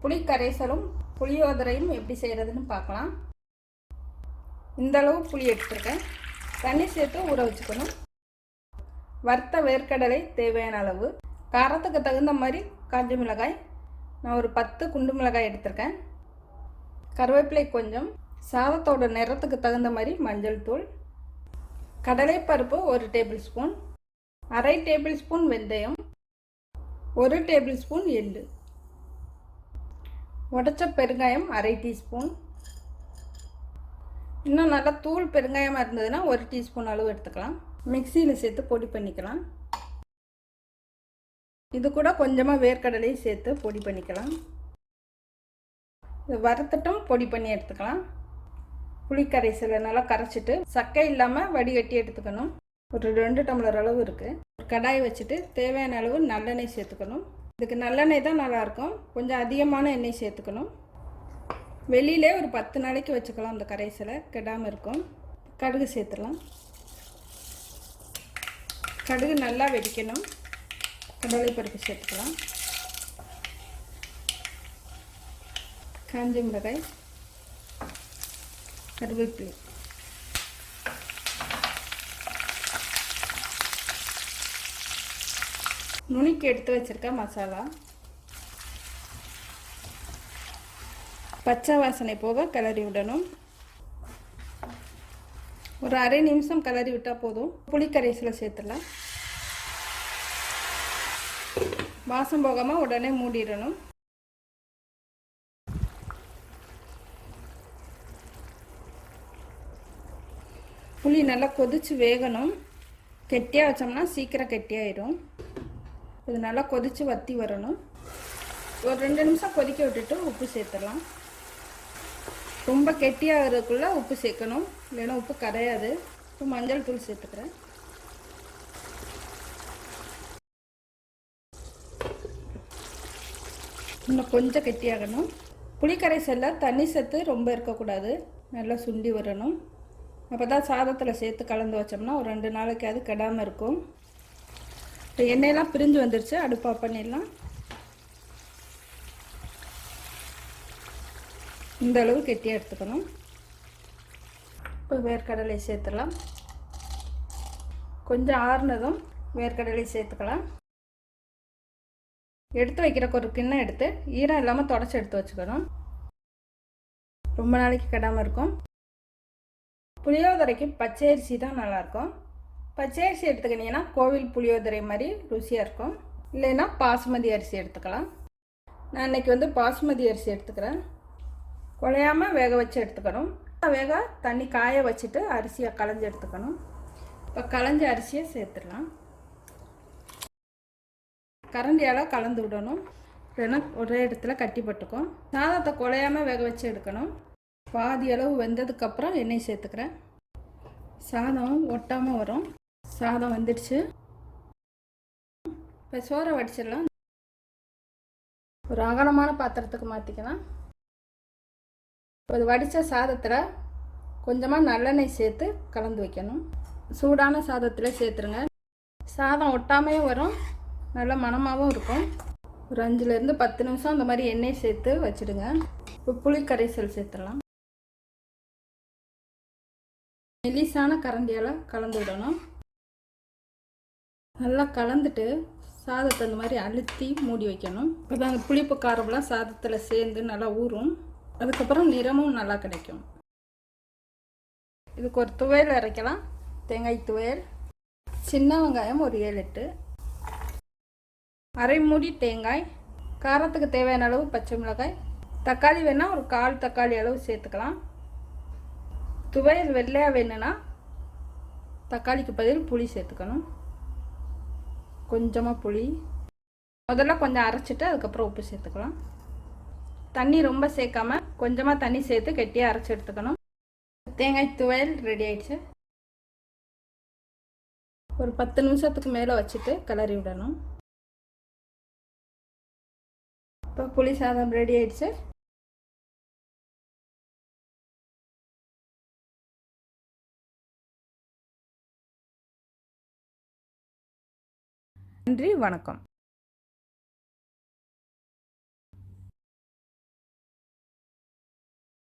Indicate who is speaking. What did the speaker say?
Speaker 1: புளி கரைசலும் புளியோதரையும் எப்படி செய்கிறதுன்னு பார்க்கலாம். இந்த அளவு புளி எடுத்துருக்கேன். தண்ணி சேர்த்து ஊற வச்சுக்கணும். வறுத்த வேர்க்கடலை தேவையான அளவு, காரத்துக்கு தகுந்த மாதிரி காஞ்ச மிளகாய், நான் ஒரு 10 குண்டு மிளகாய் எடுத்திருக்கேன். கருவேப்பிலை கொஞ்சம், சாதத்தோட நிறத்துக்கு தகுந்த மாதிரி மஞ்சள் தூள், கடலைப்பருப்பு 1 டேபிள் ஸ்பூன், அரை டேபிள் ஸ்பூன் வெந்தயம், 1 டேபிள் ஸ்பூன் எள்ளு, உடைச்ச பெருங்காயம் அரை டீஸ்பூன். இன்னும் நல்லா தூள் பெருங்காயமாக இருந்ததுன்னா 1 டீஸ்பூன் அளவு எடுத்துக்கலாம். மிக்சியில் சேர்த்து பொடி பண்ணிக்கலாம். இது கூட கொஞ்சமாக வேர்க்கடலையும் சேர்த்து பொடி பண்ணிக்கலாம். இது வறுத்துட்டும் பொடி பண்ணி எடுத்துக்கலாம். புளிக்கரைசலை நல்லா கரைச்சிட்டு சக்கை இல்லாமல் வடிகட்டி எடுத்துக்கணும். ஒரு 2 டம்ளர் அளவு இருக்குது. ஒரு கடாய் வச்சுட்டு தேவையான அளவு நல்லெண்ணெய் சேர்த்துக்கணும். இதுக்கு நல்லெண்ணெய் தான் நல்லாயிருக்கும். கொஞ்சம் அதிகமான எண்ணெய் சேர்த்துக்கணும். வெளியிலே ஒரு 10 நாளைக்கு வச்சுக்கலாம். அந்த கரைசலை கெடாமல் இருக்கும். கடுகு சேர்த்துடலாம். கடுகு நல்லா வெடிக்கணும். கடலைப்பருப்பு சேர்த்துக்கலாம். காஞ்ச மிளகாய், கருவேப்பிலை, நுணுக்கி எடுத்து வச்சுருக்க மசாலா, பச்சை வாசனை போக கிளறி விடணும். ஒரு அரை நிமிஷம் கிளறி விட்டால் போதும். புளிக்கரைசலை சேர்த்துடலாம். வாசம் போகாமல் உடனே மூடிடணும். புளி நல்லா கொதித்து வேகணும். கெட்டியாக வச்சோம்னா சீக்கிரம் கெட்டியாயிடும். இது நல்லா கொதித்து வற்றி வரணும். ஒரு 2 நிமிஷம் கொதிக்க விட்டுட்டு உப்பு சேர்த்துடலாம். ரொம்ப கெட்டியாகிறதுக்குள்ளே உப்பு சேர்க்கணும், இல்லைன்னா உப்பு கரையாது. இப்போ மஞ்சள் தூள் சேர்த்துக்கிறேன். இன்னும் கொஞ்சம் கெட்டியாகணும். புளிக்கரைசலில் தண்ணி சேர்த்து ரொம்ப இருக்கக்கூடாது. நல்லா சுண்டி வரணும். அப்போ தான் சாதத்தில் சேர்த்து கலந்து வச்சோம்னா ஒரு 2 நாளைக்கு அது கெடாமல் இருக்கும். இப்போ எண்ணெயெல்லாம் பிரிஞ்சு வந்துடுச்சு. அடுப்பு ஆஃப் பண்ணிடலாம். இந்த அளவு கெட்டியாக எடுத்துக்கணும். இப்போ வேர்க்கடலை சேர்த்துடலாம். கொஞ்சம் ஆறுனதும் வேர்க்கடலை சேர்த்துக்கலாம். எடுத்து வைக்கிறக்கு ஒரு கிண்ணம் எடுத்து ஈரம் இல்லாமல் தொடச்சி எடுத்து வச்சுக்கணும். ரொம்ப நாளைக்கு கெடாமல் இருக்கும். புளியோதரைக்கு பச்சை அரிசி தான் நல்லாயிருக்கும். பச்சை அரிசி எடுத்துக்கிட்டிங்கன்னா கோவில் புளியோதரை மாதிரி ருசியாக இருக்கும். இல்லைன்னா பாசுமதி அரிசி எடுத்துக்கலாம். நான் இன்றைக்கி வந்து பாசுமதி அரிசி எடுத்துக்கிறேன். குழையாமல் வேக வச்சு எடுத்துக்கணும். வேக தண்ணி காய வச்சுட்டு அரிசியை களைஞ்சி எடுத்துக்கணும். இப்போ களைஞ்ச அரிசியை சேர்த்துடலாம். கரண்டியால் கலந்து விடணும், இல்லைன்னா ஒரே இடத்துல கட்டி பட்டுக்கும். சாதத்தை குழையாமல் வேக வச்சு எடுக்கணும். பாதி அளவு வெந்ததுக்கப்புறம் எண்ணெய் சேர்த்துக்கிறேன். சாதம் ஒட்டாமல் வரும். சாதம் வந்துடுச்சு. இப்போ சோறை வடிச்சிடலாம். ஒரு அகலமான பாத்திரத்துக்கு மாற்றிக்கலாம். இப்போ இது வடித்த சாதத்தில் கொஞ்சமாக நல்லெண்ணெய் சேர்த்து கலந்து வைக்கணும். சூடான சாதத்தில் சேர்த்துருங்க. சாதம் ஒட்டாமையும் வரும், நல்ல மணமாகவும் இருக்கும். ஒரு 5லேருந்து 10 நிமிஷம் அந்த மாதிரி எண்ணெய் சேர்த்து வச்சுடுங்க. இப்போ புளி கரைசல் சேர்த்துடலாம். மெலிசான கரண்டியால் கலந்து விடணும். நல்லா கலந்துட்டு சாதத்தை அந்த மாதிரி அழுத்தி மூடி வைக்கணும். இப்போ தான் அந்த புளிப்பு காரம்லாம் சாதத்தில் சேர்ந்து நல்லா ஊறும். அதுக்கப்புறம் நிறமும் நல்லா கிடைக்கும். இதுக்கு ஒரு துவையல் அரைக்கலாம். தேங்காய் துவையல், சின்ன வெங்காயம் ஒரு 7-8, அரை மூடி தேங்காய், காரத்துக்கு தேவையான அளவு பச்சை மிளகாய், தக்காளி வேணால் ஒரு 1/4 தக்காளி அளவு சேர்த்துக்கலாம். துவையல் வெள்ளையாக வேணும்னா தக்காளிக்கு பதில் புளி சேர்த்துக்கணும். கொஞ்சமாக புளி முதல்ல கொஞ்சம் அரைச்சிட்டு அதுக்கப்புறம் உப்பு சேர்த்துக்கலாம். தண்ணி ரொம்ப சேர்க்காம கொஞ்சமாக தண்ணி சேர்த்து கெட்டியாக அரைச்சி எடுத்துக்கணும். தேங்காய் துவையல் ரெடி ஆயிடுச்சு. ஒரு 10 நிமிஷத்துக்கு மேலே வச்சுட்டு கிளறி விடணும். இப்போ புளி சாதம் ரெடி ஆயிடுச்சு. நன்றி, வணக்கம்.